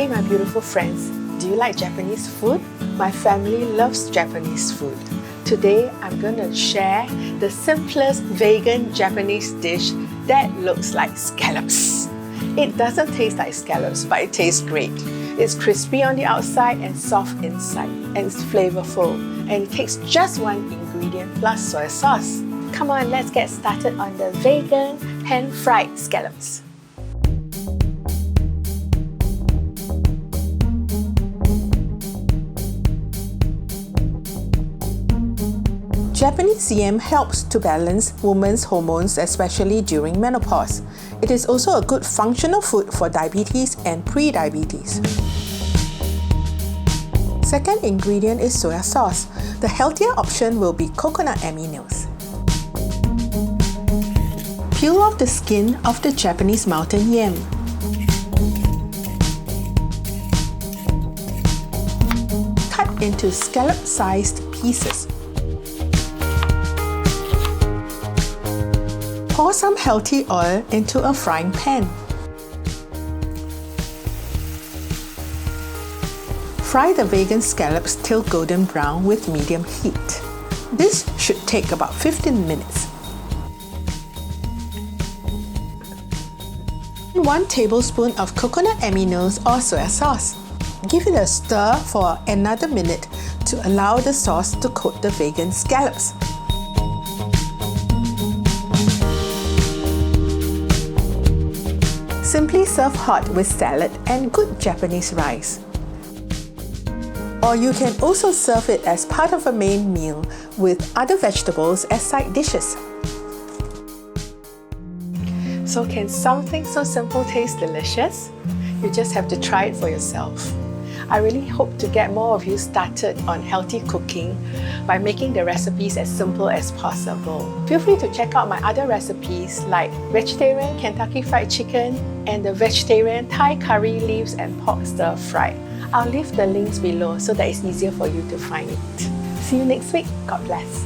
Hey my beautiful friends, do you like Japanese food? My family loves Japanese food. Today I'm going to share the simplest vegan Japanese dish that looks like scallops. It doesn't taste like scallops, but it tastes great. It's crispy on the outside and soft inside, and it's flavorful. And it takes just one ingredient plus soy sauce. Come on, let's get started on the vegan pan-fried scallops. Japanese yam helps to balance women's hormones, especially during menopause. It is also a good functional food for diabetes and pre-diabetes. Second ingredient is soya sauce. The healthier option will be coconut aminos. Peel off the skin of the Japanese mountain yam. Cut into scallop-sized pieces. Pour some healthy oil into a frying pan. Fry the vegan scallops till golden brown with medium heat. This should take about 15 minutes. 1 tablespoon of coconut aminos or soya sauce. Give it a stir for another minute to allow the sauce to coat the vegan scallops. Simply serve hot with salad and good Japanese rice. Or you can also serve it as part of a main meal with other vegetables as side dishes. So can something so simple taste delicious? You just have to try it for yourself. I really hope to get more of you started on healthy cooking by making the recipes as simple as possible. Feel free to check out my other recipes like vegetarian Kentucky Fried Chicken and the vegetarian Thai curry leaves and pork stir fry. I'll leave the links below so that it's easier for you to find it. See you next week. God bless.